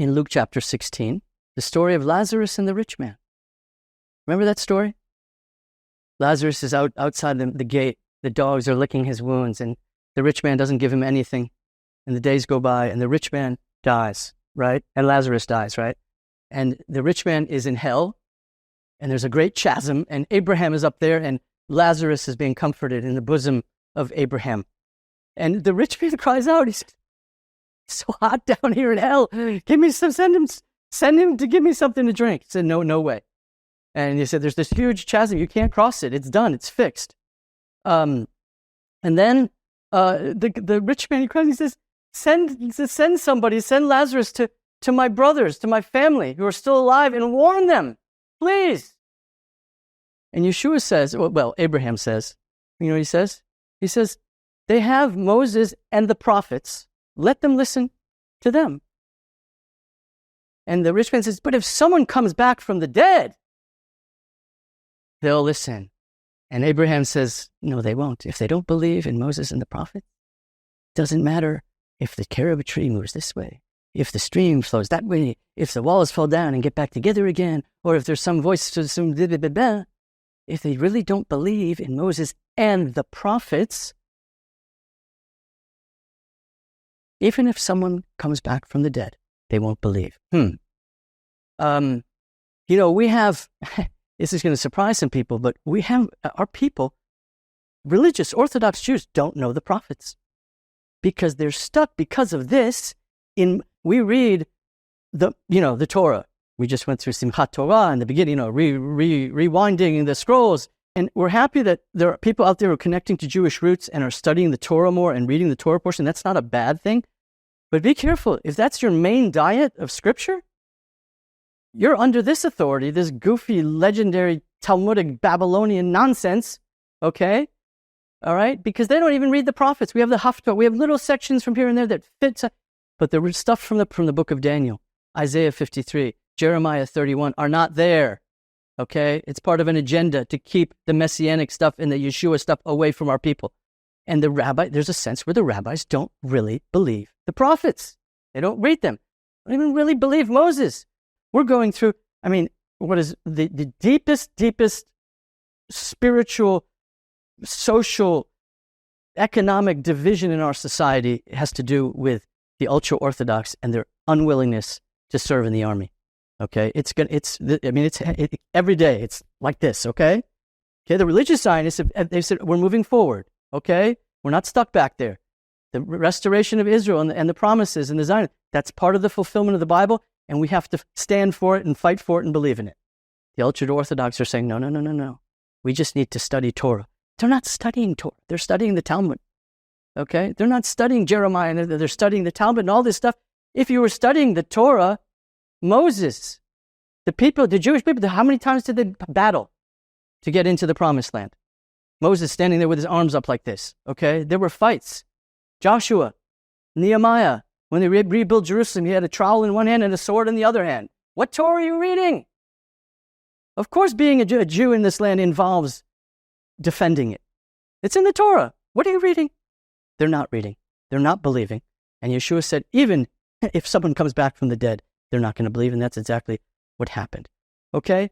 in Luke chapter 16, the story of Lazarus and the rich man. Remember that story? Lazarus is outside the gate. The dogs are licking his wounds, and the rich man doesn't give him anything. And the days go by, and the rich man dies, right? And Lazarus dies, right? And the rich man is in hell, and there's a great chasm, and Abraham is up there, and Lazarus is being comforted in the bosom of Abraham. And the rich man cries out, he says, "It's so hot down here in hell. Give me some, send him to give me something to drink." He said, no way. And he said, "There's this huge chasm. You can't cross it. It's done. It's fixed." And then the rich man, he cries, he says, send somebody, send Lazarus to my brothers, to my family who are still alive, and warn them, please. And Yeshua says, well, Abraham says, you know what he says? He says, "They have Moses and the prophets. Let them listen to them." And the rich man says, "But if someone comes back from the dead, they'll listen." And Abraham says, "No, they won't. If they don't believe in Moses and the prophets, it doesn't matter if the carob tree moves this way, if the stream flows that way, if the walls fall down and get back together again, or if there's some voice to some blah, blah, blah, blah. If they really don't believe in Moses and the prophets, even if someone comes back from the dead, they won't believe." We have, this is going to surprise some people, but we have, our people, religious Orthodox Jews, don't know the prophets because they're stuck because of this. We read the Torah. We just went through Simchat Torah in the beginning, rewinding the scrolls. And we're happy that there are people out there who are connecting to Jewish roots and are studying the Torah more and reading the Torah portion. That's not a bad thing. But be careful. If that's your main diet of Scripture, you're under this authority, this goofy, legendary, Talmudic, Babylonian nonsense, okay? All right? Because they don't even read the prophets. We have the Haftarah. We have little sections from here and there that fit. But the stuff from the book of Daniel, Isaiah 53, Jeremiah 31 are not there, okay? It's part of an agenda to keep the Messianic stuff and the Yeshua stuff away from our people. And there's a sense where the rabbis don't really believe the prophets. They don't read them. They don't even really believe Moses. We're going through, what is the deepest spiritual, social, economic division in our society has to do with the ultra-Orthodox and their unwillingness to serve in the army. Okay? Every day it's like this, okay? Okay, the religious Zionists, they said, we're moving forward, okay? We're not stuck back there. The restoration of Israel and the promises and the Zionists, that's part of the fulfillment of the Bible, and we have to stand for it and fight for it and believe in it. The ultra-Orthodox are saying, no. We just need to study Torah. They're not studying Torah. They're studying the Talmud. Okay? They're not studying Jeremiah. They're studying the Talmud and all this stuff. If you were studying the Torah, Moses, the Jewish people, how many times did they battle to get into the promised land? Moses standing there with his arms up like this. Okay? There were fights. Joshua, Nehemiah, when they rebuilt Jerusalem, he had a trowel in one hand and a sword in the other hand. What Torah are you reading? Of course, being a Jew in this land involves defending it. It's in the Torah. What are you reading? They're not reading. They're not believing. And Yeshua said, even if someone comes back from the dead, they're not going to believe, and that's exactly what happened. Okay?